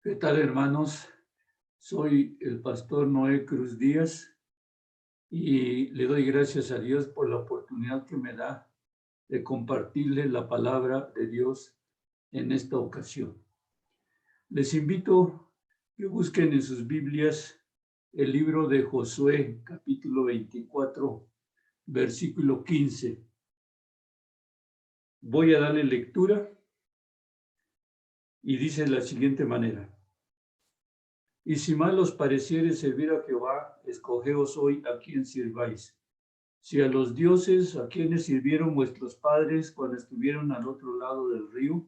¿Qué tal, hermanos? Soy el pastor Noé Cruz Díaz y le doy gracias a Dios por la oportunidad que me da de compartirle la palabra de Dios en esta ocasión. Les invito que busquen en sus Biblias el libro de Josué, capítulo 24, versículo 15. Voy a darle lectura y dice de la siguiente manera: Y si mal os pareciere servir a Jehová, escogeos hoy a quién sirváis. Si a los dioses a quienes sirvieron vuestros padres cuando estuvieron al otro lado del río,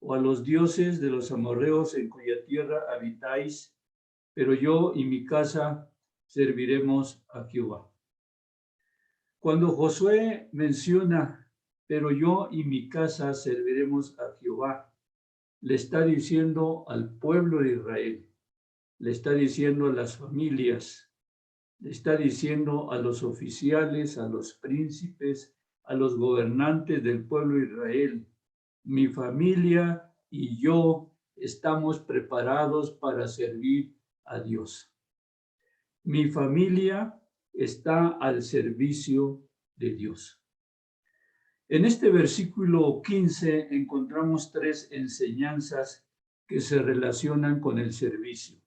o a los dioses de los amorreos en cuya tierra habitáis, pero yo y mi casa serviremos a Jehová. Cuando Josué menciona, pero yo y mi casa serviremos a Jehová, le está diciendo al pueblo de Israel, le está diciendo a las familias, le está diciendo a los oficiales, a los príncipes, a los gobernantes del pueblo de Israel: mi familia y yo estamos preparados para servir a Dios. Mi familia está al servicio de Dios. En este versículo 15 encontramos tres enseñanzas que se relacionan con el servicio.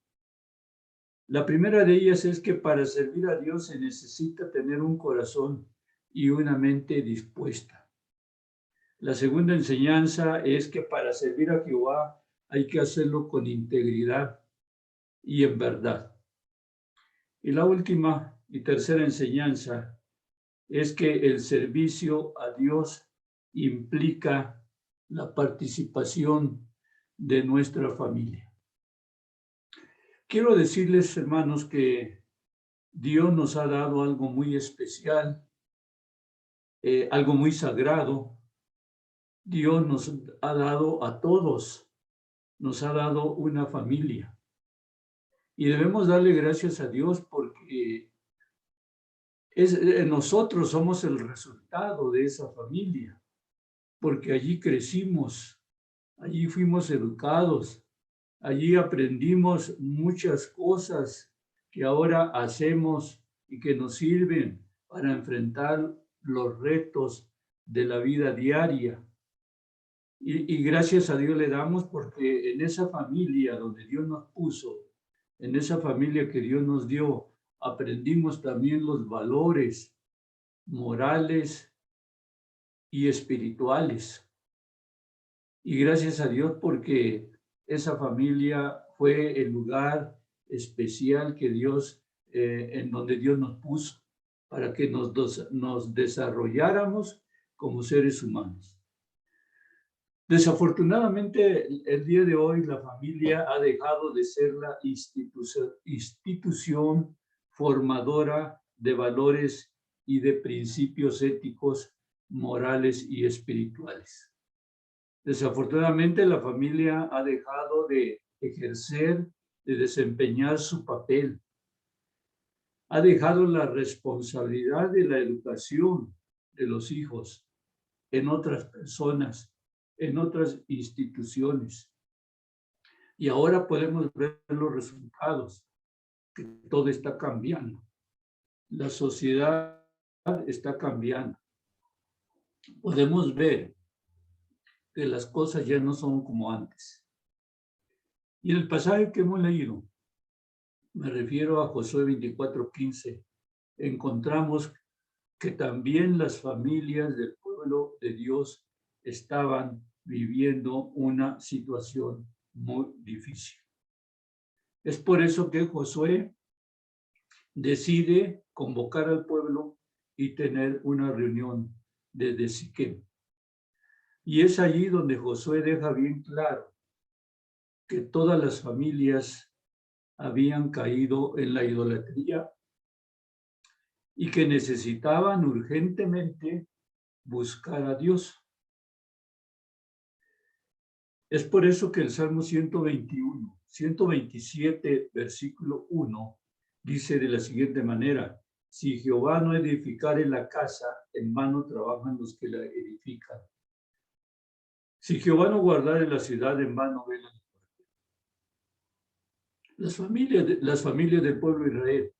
La primera de ellas es que para servir a Dios se necesita tener un corazón y una mente dispuesta. La segunda enseñanza es que para servir a Jehová hay que hacerlo con integridad y en verdad. Y la última y tercera enseñanza es que el servicio a Dios implica la participación de nuestra familia. Quiero decirles, hermanos, que Dios nos ha dado algo muy especial, algo muy sagrado. Dios nos ha dado a todos, nos ha dado una familia. Y debemos darle gracias a Dios porque nosotros somos el resultado de esa familia, porque allí crecimos, allí fuimos educados, allí aprendimos muchas cosas que ahora hacemos y que nos sirven para enfrentar los retos de la vida diaria. Y gracias a Dios le damos porque en esa familia donde Dios nos puso, en esa familia que Dios nos dio, aprendimos también los valores morales y espirituales. Y gracias a Dios porque esa familia fue el lugar especial que Dios, en donde Dios nos puso para que nos desarrolláramos como seres humanos. Desafortunadamente, el día de hoy la familia ha dejado de ser la institución formadora de valores y de principios éticos, morales y espirituales. Desafortunadamente, la familia ha dejado de ejercer, de desempeñar su papel. Ha dejado la responsabilidad de la educación de los hijos en otras personas, en otras instituciones. Y ahora podemos ver los resultados, que todo está cambiando. La sociedad está cambiando. Podemos ver que las cosas ya no son como antes. Y en el pasaje que hemos leído, me refiero a Josué 24:15, encontramos que también las familias del pueblo de Dios estaban viviendo una situación muy difícil. Es por eso que Josué decide convocar al pueblo y tener una reunión desde Siquem. Y es allí donde Josué deja bien claro que todas las familias habían caído en la idolatría y que necesitaban urgentemente buscar a Dios. Es por eso que el Salmo 127, versículo 1, dice de la siguiente manera: si Jehová no edificare la casa, en vano trabajan los que la edifican. Si Jehová no guardare la ciudad, en vano vela. Las familias del pueblo de Israel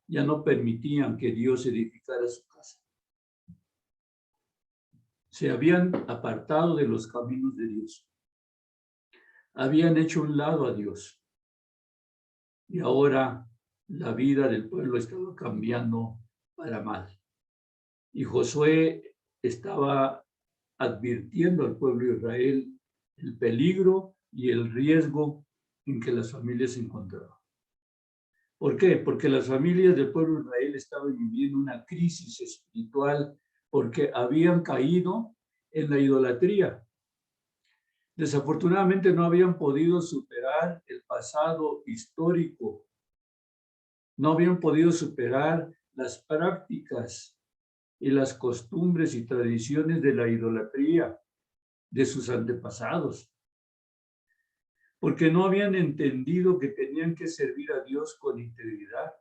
ya no permitían que Dios edificara su casa. Se habían apartado de los caminos de Dios. Habían hecho un lado a Dios. Y ahora la vida del pueblo estaba cambiando para mal. Y Josué estaba advirtiendo al pueblo de Israel el peligro y el riesgo en que las familias se encontraban. ¿Por qué? Porque las familias del pueblo de Israel estaban viviendo una crisis espiritual porque habían caído en la idolatría. Desafortunadamente no habían podido superar el pasado histórico. No habían podido superar las prácticas y las costumbres y tradiciones de la idolatría de sus antepasados, porque no habían entendido que tenían que servir a Dios con integridad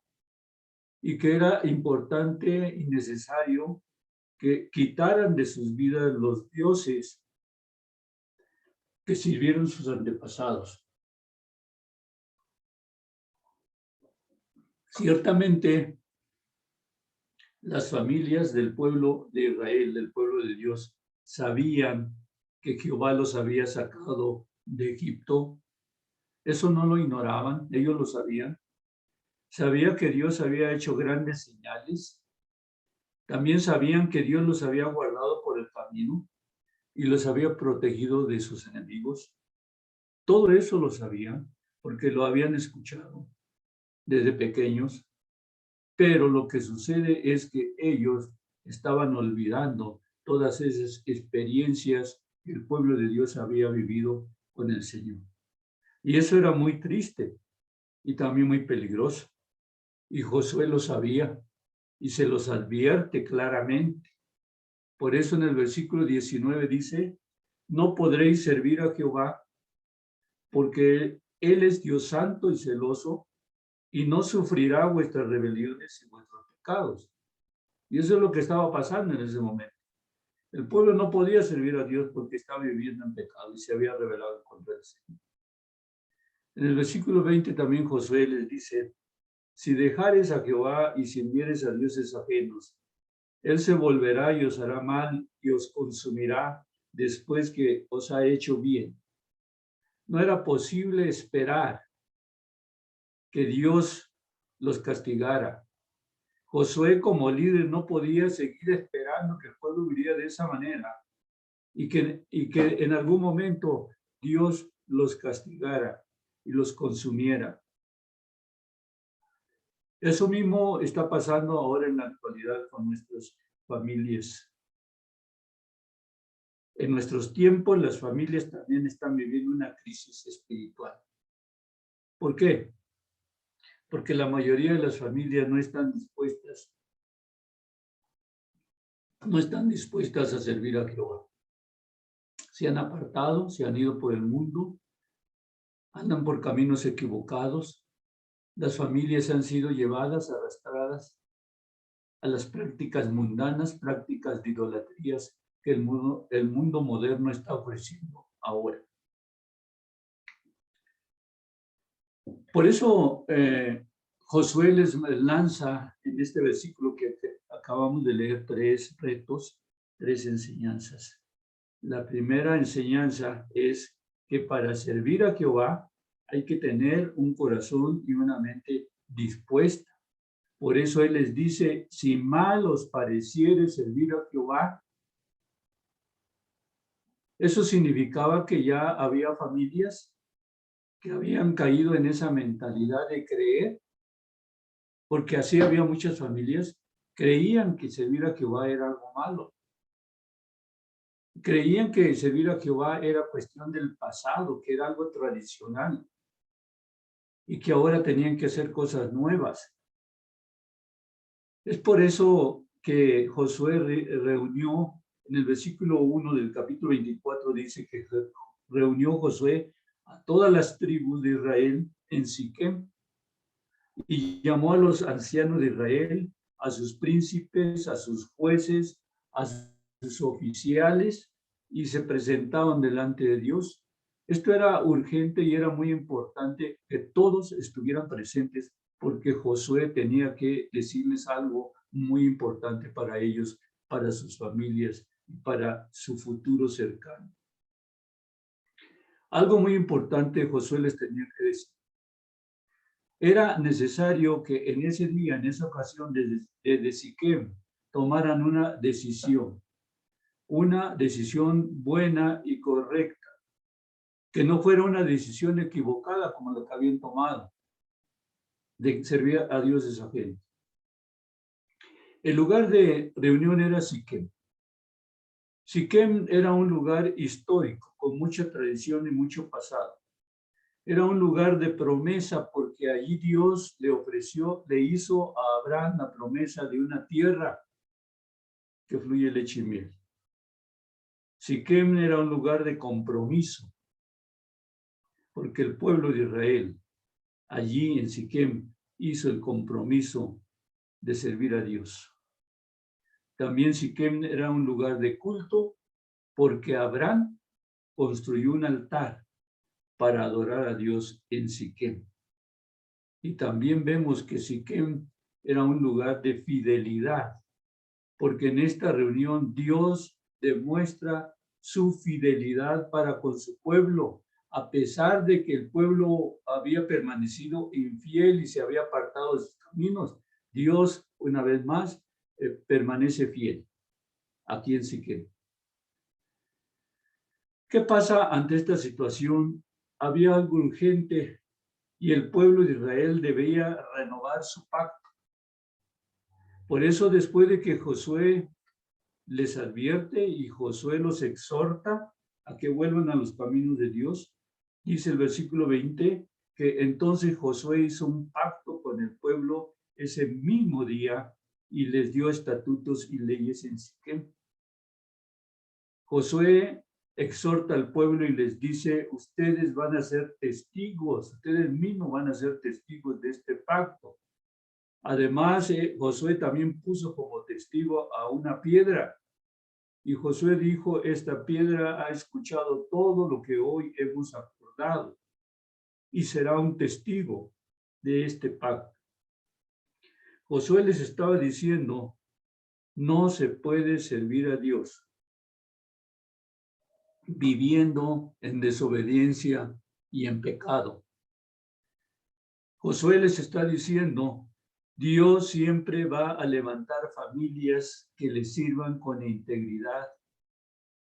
y que era importante y necesario que quitaran de sus vidas los dioses que sirvieron sus antepasados. Ciertamente, las familias del pueblo de Israel, del pueblo de Dios, sabían que Jehová los había sacado de Egipto. Eso no lo ignoraban, ellos lo sabían. Sabía que Dios había hecho grandes señales. También sabían que Dios los había guardado por el camino y los había protegido de sus enemigos. Todo eso lo sabían porque lo habían escuchado desde pequeños. Pero lo que sucede es que ellos estaban olvidando todas esas experiencias que el pueblo de Dios había vivido con el Señor. Y eso era muy triste y también muy peligroso. Y Josué lo sabía y se los advierte claramente. Por eso en el versículo 19 dice, no podréis servir a Jehová porque Él es Dios santo y celoso y no sufrirá vuestras rebeliones y vuestros pecados. Y eso es lo que estaba pasando en ese momento. El pueblo no podía servir a Dios porque estaba viviendo en pecado y se había rebelado contra el Señor. En el versículo 20 también Josué les dice, si dejares a Jehová y sirvieres a dioses ajenos, Él se volverá y os hará mal y os consumirá después que os ha hecho bien. No era posible esperar que Dios los castigara. Josué como líder no podía seguir esperando que el pueblo viviera de esa manera y que en algún momento Dios los castigara y los consumiera. Eso mismo está pasando ahora en la actualidad con nuestras familias. En nuestros tiempos las familias también están viviendo una crisis espiritual. ¿Por qué? Porque la mayoría de las familias no están dispuestas a servir a Jehová. Se han apartado, se han ido por el mundo, andan por caminos equivocados. Las familias han sido llevadas, arrastradas a las prácticas mundanas, prácticas de idolatrías que el mundo moderno está ofreciendo ahora. Por eso Josué les lanza en este versículo que acabamos de leer 3 retos, 3 enseñanzas. La primera enseñanza es que para servir a Jehová hay que tener un corazón y una mente dispuesta. Por eso Él les dice, si mal os pareciere servir a Jehová, eso significaba que ya había familias que habían caído en esa mentalidad de creer, porque así había muchas familias, creían que servir a Jehová era algo malo. Creían que servir a Jehová era cuestión del pasado, que era algo tradicional, y que ahora tenían que hacer cosas nuevas. Es por eso que Josué reunió, en el versículo 1 del capítulo 24, dice que reunió Josué a todas las tribus de Israel en Siquem y llamó a los ancianos de Israel, a sus príncipes, a sus jueces, a sus oficiales, y se presentaban delante de Dios. Esto era urgente y era muy importante que todos estuvieran presentes porque Josué tenía que decirles algo muy importante para ellos, para sus familias y para su futuro cercano. Algo muy importante Josué les tenía que decir. Era necesario que en ese día, en esa ocasión, desde Siquem, tomaran una decisión buena y correcta, que no fuera una decisión equivocada como la que habían tomado, de servir a dioses ajenos. El lugar de reunión era Siquem. Siquem era un lugar histórico, con mucha tradición y mucho pasado. Era un lugar de promesa porque allí Dios le hizo a Abraham la promesa de una tierra que fluye leche y miel. Siquem era un lugar de compromiso, porque el pueblo de Israel, allí en Siquem, hizo el compromiso de servir a Dios. También Siquem era un lugar de culto, porque Abraham construyó un altar para adorar a Dios en Siquem. Y también vemos que Siquem era un lugar de fidelidad, porque en esta reunión Dios demuestra su fidelidad para con su pueblo, a pesar de que el pueblo había permanecido infiel y se había apartado de sus caminos. Dios, una vez más, permanece fiel aquí en Siquem. ¿Qué pasa ante esta situación? Había algo urgente y el pueblo de Israel debía renovar su pacto. Por eso, después de que Josué les advierte y Josué los exhorta a que vuelvan a los caminos de Dios, dice el versículo 20, que entonces Josué hizo un pacto con el pueblo ese mismo día y les dio estatutos y leyes en Siquem. Josué exhorta al pueblo y les dice, ustedes van a ser testigos, ustedes mismos van a ser testigos de este pacto. Además, Josué también puso como testigo a una piedra. Y Josué dijo, esta piedra ha escuchado todo lo que hoy hemos acordado y será un testigo de este pacto. Josué les estaba diciendo, no se puede servir a Dios viviendo en desobediencia y en pecado. Josué les está diciendo, Dios siempre va a levantar familias que le sirvan con integridad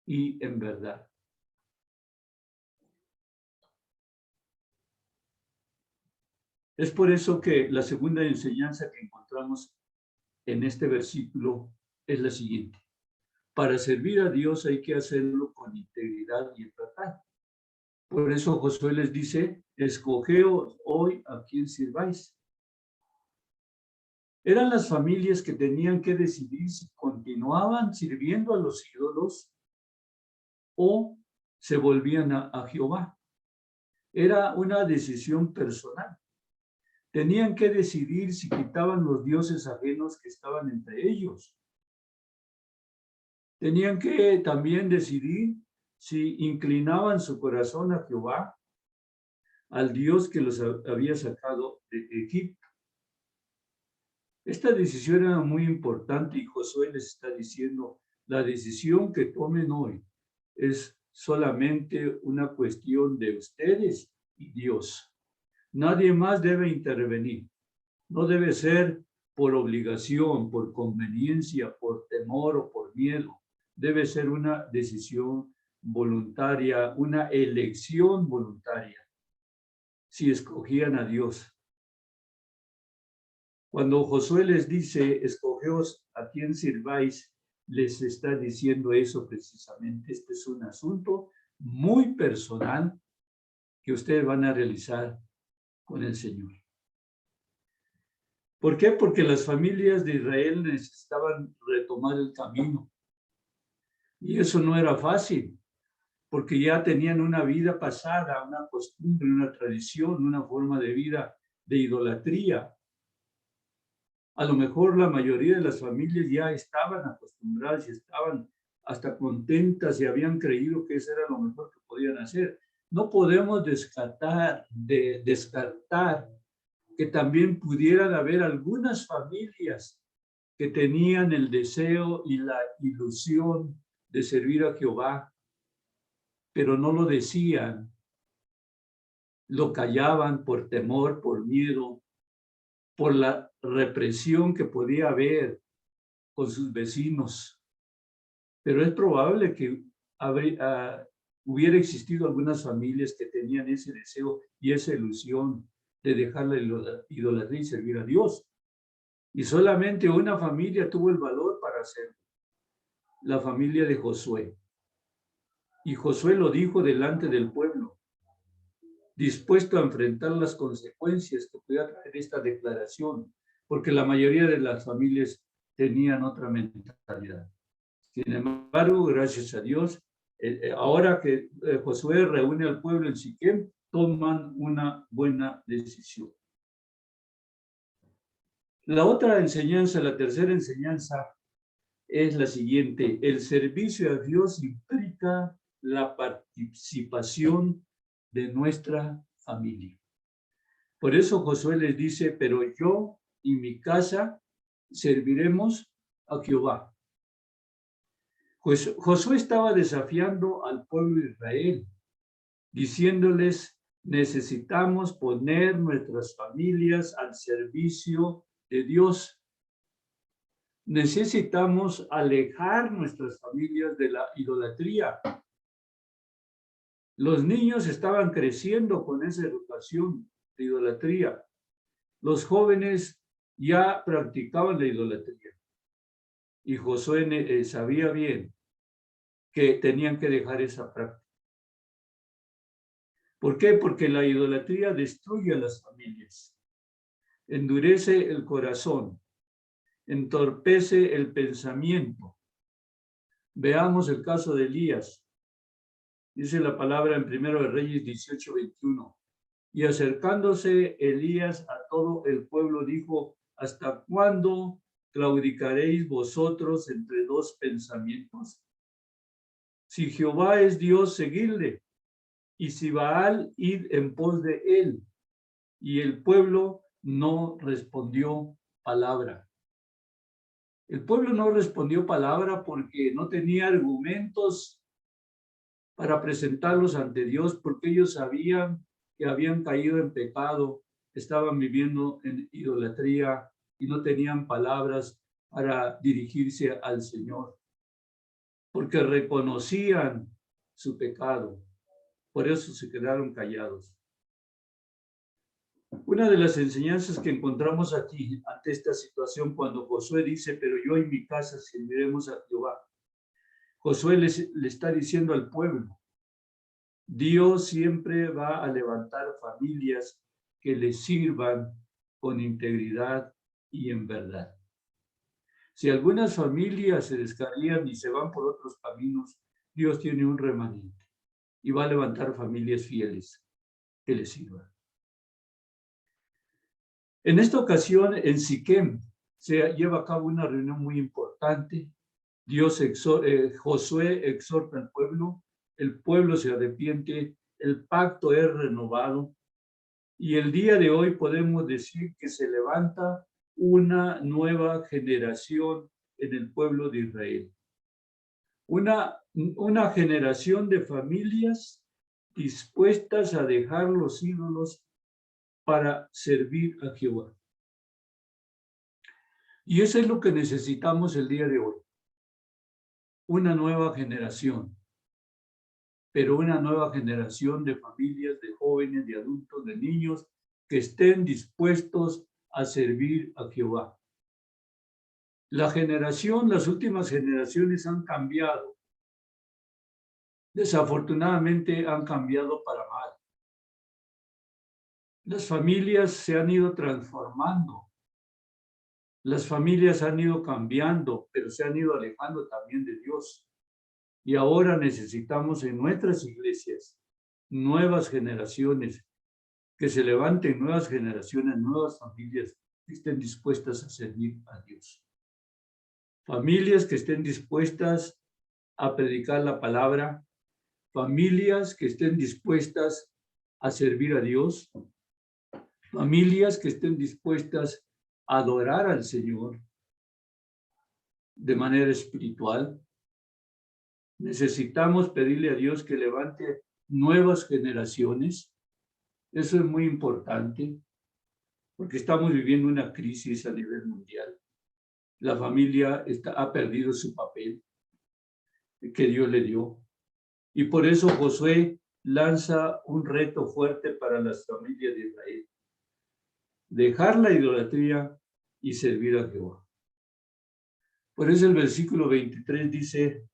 y en verdad. Es por eso que la segunda enseñanza que encontramos en este versículo es la siguiente. Para servir a Dios hay que hacerlo con integridad y en verdad. Por eso Josué les dice, escogeos hoy a quién sirváis. Eran las familias que tenían que decidir si continuaban sirviendo a los ídolos o se volvían a Jehová. Era una decisión personal. Tenían que decidir si quitaban los dioses ajenos que estaban entre ellos. Tenían que también decidir si inclinaban su corazón a Jehová, al Dios que los había sacado de Egipto. Esta decisión era muy importante y Josué les está diciendo, la decisión que tomen hoy es solamente una cuestión de ustedes y Dios. Nadie más debe intervenir. No debe ser por obligación, por conveniencia, por temor o por miedo. Debe ser una decisión voluntaria, una elección voluntaria, si escogían a Dios. Cuando Josué les dice, escogeos a quién sirváis, les está diciendo eso precisamente. Este es un asunto muy personal que ustedes van a realizar con el Señor. ¿Por qué? Porque las familias de Israel necesitaban retomar el camino. Y eso no era fácil, porque ya tenían una vida pasada, una costumbre, una tradición, una forma de vida de idolatría. A lo mejor la mayoría de las familias ya estaban acostumbradas y estaban hasta contentas y habían creído que eso era lo mejor que podían hacer. no podemos descartar que también pudieran haber algunas familias que tenían el deseo y la ilusión de servir a Jehová, pero no lo decían, lo callaban por temor, por miedo, por la represión que podía haber con sus vecinos. Pero es probable que hubiera existido algunas familias que tenían ese deseo y esa ilusión de dejar la idolatría y servir a Dios. Y solamente una familia tuvo el valor para hacerlo, la familia de Josué. Y Josué lo dijo delante del pueblo, dispuesto a enfrentar las consecuencias que pudiera traer esta declaración, porque la mayoría de las familias tenían otra mentalidad. Sin embargo, gracias a Dios, ahora que Josué reúne al pueblo en Siquem, toman una buena decisión. La otra enseñanza, la tercera enseñanza, es la siguiente: el servicio a Dios implica la participación de nuestra familia. Por eso Josué les dice, pero yo y mi casa serviremos a Jehová. Pues Josué estaba desafiando al pueblo de Israel, diciéndoles, necesitamos poner nuestras familias al servicio de Dios. Necesitamos alejar nuestras familias de la idolatría. Los niños estaban creciendo con esa educación de idolatría. Los jóvenes ya practicaban la idolatría. Y Josué sabía bien que tenían que dejar esa práctica. ¿Por qué? Porque la idolatría destruye a las familias, endurece el corazón, entorpece el pensamiento. Veamos el caso de Elías. Dice la palabra en 1 de Reyes 18:21. Y acercándose Elías a todo el pueblo, dijo, ¿hasta cuándo claudicaréis vosotros entre dos pensamientos? Si Jehová es Dios, seguidle, y si Baal, id en pos de él. Y el pueblo no respondió palabra. El pueblo no respondió palabra porque no tenía argumentos para presentarlos ante Dios, porque ellos sabían que habían caído en pecado, estaban viviendo en idolatría y no tenían palabras para dirigirse al Señor, porque reconocían su pecado. Por eso se quedaron callados. Una de las enseñanzas que encontramos aquí ante esta situación, cuando Josué dice, pero yo y mi casa serviremos a Jehová. Josué le está diciendo al pueblo, Dios siempre va a levantar familias que le sirvan con integridad y en verdad. Si algunas familias se descarrían y se van por otros caminos, Dios tiene un remanente y va a levantar familias fieles que le sirvan. En esta ocasión, en Siquem, se lleva a cabo una reunión muy importante. Josué exhorta al pueblo, el pueblo se arrepiente, el pacto es renovado, y el día de hoy podemos decir que se levanta una nueva generación en el pueblo de Israel. Una generación de familias dispuestas a dejar los ídolos para servir a Jehová. Y eso es lo que necesitamos el día de hoy. Una nueva generación, pero una nueva generación de familias, de jóvenes, de adultos, de niños que estén dispuestos a servir a Jehová. Las últimas generaciones han cambiado. Desafortunadamente han cambiado para mal. Las familias se han ido transformando. Las familias han ido cambiando, pero se han ido alejando también de Dios. Y ahora necesitamos en nuestras iglesias nuevas generaciones, que se levanten nuevas generaciones, nuevas familias que estén dispuestas a servir a Dios. Familias que estén dispuestas a predicar la palabra, familias que estén dispuestas a servir a Dios, familias que estén dispuestas a adorar al Señor de manera espiritual. Necesitamos pedirle a Dios que levante nuevas generaciones. Eso es muy importante, porque estamos viviendo una crisis a nivel mundial. La familia ha perdido su papel que Dios le dio. Y por eso Josué lanza un reto fuerte para las familias de Israel: dejar la idolatría y servir a Jehová. Por eso el versículo 23 dice: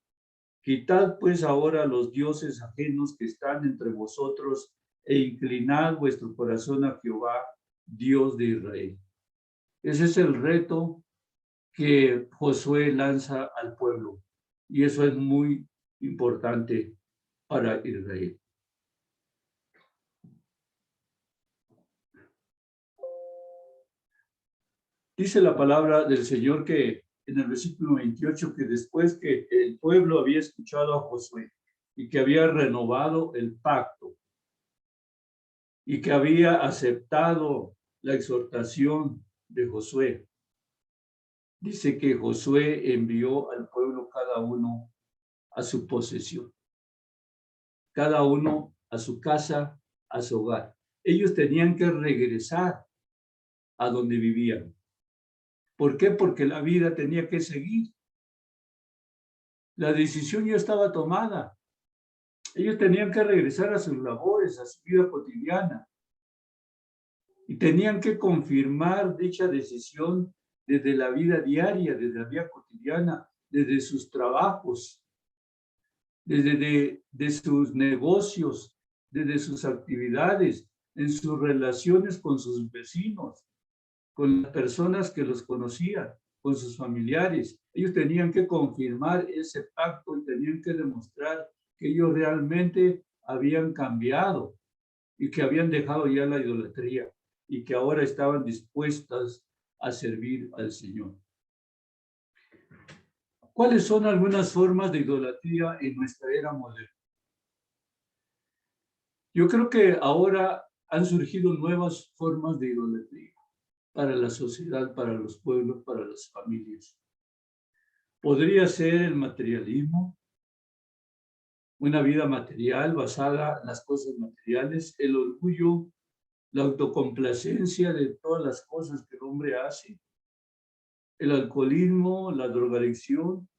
quitad pues ahora los dioses ajenos que están entre vosotros e inclinad vuestro corazón a Jehová, Dios de Israel. Ese es el reto que Josué lanza al pueblo, y eso es muy importante para Israel. Dice la palabra del Señor que en el versículo 28, que después que el pueblo había escuchado a Josué y que había renovado el pacto y que había aceptado la exhortación de Josué, dice que Josué envió al pueblo cada uno a su posesión, cada uno a su casa, a su hogar. Ellos tenían que regresar a donde vivían. ¿Por qué? Porque la vida tenía que seguir. La decisión ya estaba tomada. Ellos tenían que regresar a sus labores, a su vida cotidiana. Y tenían que confirmar dicha decisión desde la vida diaria, desde la vida cotidiana, desde sus trabajos, desde sus negocios, desde sus actividades, en sus relaciones con sus vecinos, con las personas que los conocían, con sus familiares. Ellos tenían que confirmar ese pacto y tenían que demostrar que ellos realmente habían cambiado y que habían dejado ya la idolatría y que ahora estaban dispuestas a servir al Señor. ¿Cuáles son algunas formas de idolatría en nuestra era moderna? Yo creo que ahora han surgido nuevas formas de idolatría para la sociedad, para los pueblos, para las familias. Podría ser el materialismo, una vida material basada en las cosas materiales, el orgullo, la autocomplacencia de todas las cosas que el hombre hace, el alcoholismo, la drogadicción,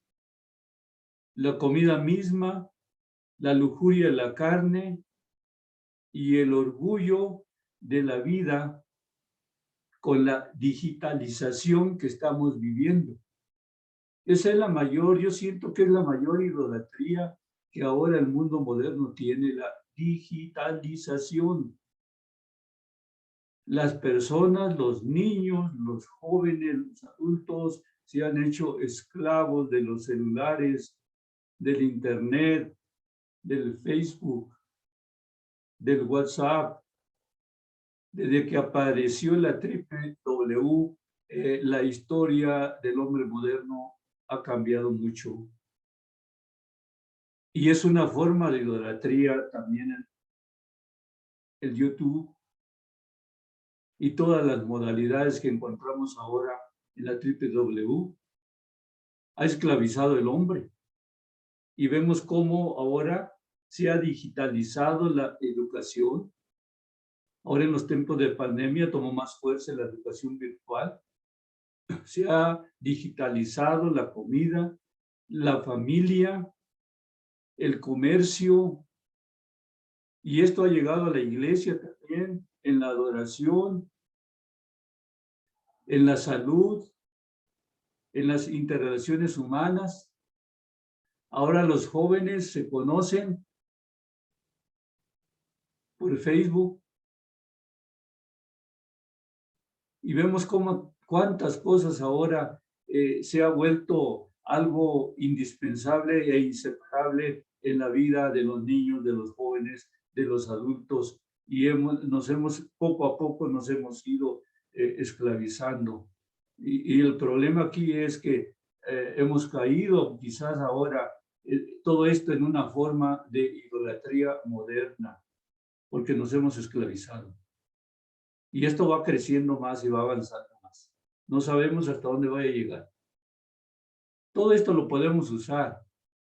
la comida misma, la lujuria de la carne y el orgullo de la vida con la digitalización que estamos viviendo. Esa es la mayor, yo siento que es la mayor idolatría que ahora el mundo moderno tiene, la digitalización. Las personas, los niños, los jóvenes, los adultos se han hecho esclavos de los celulares, del internet, del Facebook, del WhatsApp. Desde que apareció la www, la historia del hombre moderno ha cambiado mucho. Y es una forma de idolatría también el YouTube y todas las modalidades que encontramos ahora en la www. Ha esclavizado el hombre. Y vemos cómo ahora se ha digitalizado la educación. Ahora en los tiempos de pandemia tomó más fuerza la educación virtual. Se ha digitalizado la comida, la familia, el comercio, y esto ha llegado a la iglesia también, en la adoración, en la salud, en las interrelaciones humanas. Ahora los jóvenes se conocen por Facebook y vemos cómo cuántas cosas ahora se ha vuelto algo indispensable e inseparable en la vida de los niños, de los jóvenes, de los adultos, y poco a poco nos hemos ido esclavizando. Y el problema aquí es que hemos caído quizás ahora todo esto en una forma de idolatría idolatría moderna, porque nos hemos esclavizado. Y esto va creciendo más y va avanzando más. No sabemos hasta dónde vaya a llegar. Todo esto lo podemos usar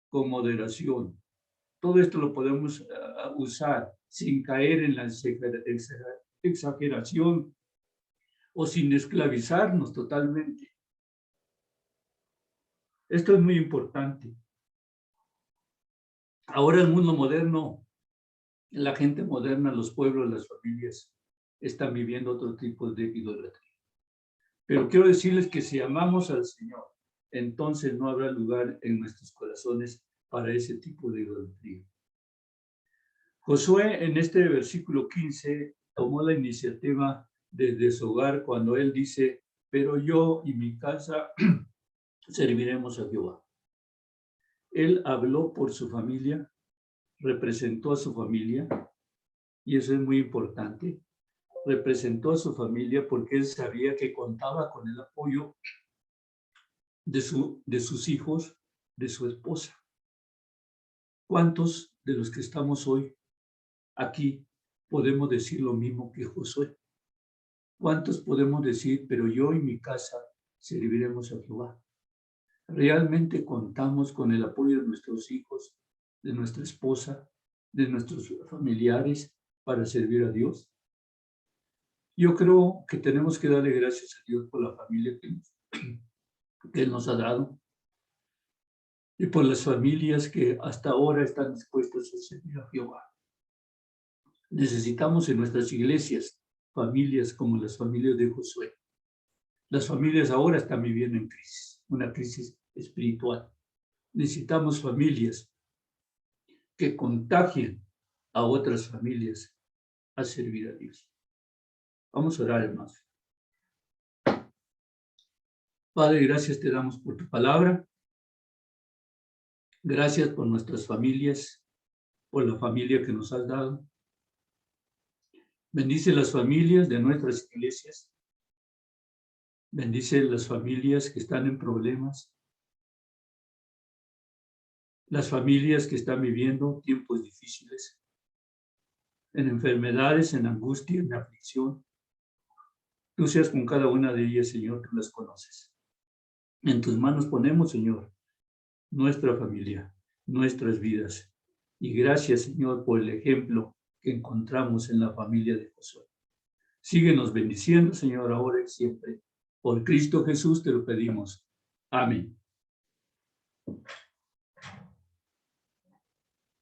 con moderación. Todo esto lo podemos usar sin caer en la exageración o sin esclavizarnos totalmente. Esto es muy importante. Ahora el mundo moderno, la gente moderna, los pueblos, las familias, están viviendo otro tipo de idolatría. Pero quiero decirles que si amamos al Señor, entonces no habrá lugar en nuestros corazones para ese tipo de idolatría. Josué en este versículo 15 tomó la iniciativa de deshogar cuando él dice, pero yo y mi casa serviremos a Jehová. Él habló por su familia, representó a su familia, y eso es muy importante. Representó a su familia porque él sabía que contaba con el apoyo de sus hijos, de su esposa. ¿Cuántos de los que estamos hoy aquí podemos decir lo mismo que Josué? ¿Cuántos podemos decir, pero yo y mi casa serviremos a Jehová? ¿Realmente contamos con el apoyo de nuestros hijos, de nuestra esposa, de nuestros familiares para servir a Dios? Yo creo que tenemos que darle gracias a Dios por la familia que Él nos ha dado y por las familias que hasta ahora están dispuestas a servir a Jehová. Necesitamos en nuestras iglesias familias como las familias de Josué. Las familias ahora están viviendo en crisis, una crisis espiritual. Necesitamos familias que contagien a otras familias a servir a Dios. Vamos a orar, hermanos. Padre, gracias te damos por tu palabra. Gracias por nuestras familias, por la familia que nos has dado. Bendice las familias de nuestras iglesias. Bendice las familias que están en problemas. Las familias que están viviendo tiempos difíciles, en enfermedades, en angustia, en aflicción. Tú seas con cada una de ellas, Señor, tú las conoces. En tus manos ponemos, Señor, nuestra familia, nuestras vidas. Y gracias, Señor, por el ejemplo que encontramos en la familia de Josué. Síguenos bendiciendo, Señor, ahora y siempre. Por Cristo Jesús te lo pedimos. Amén.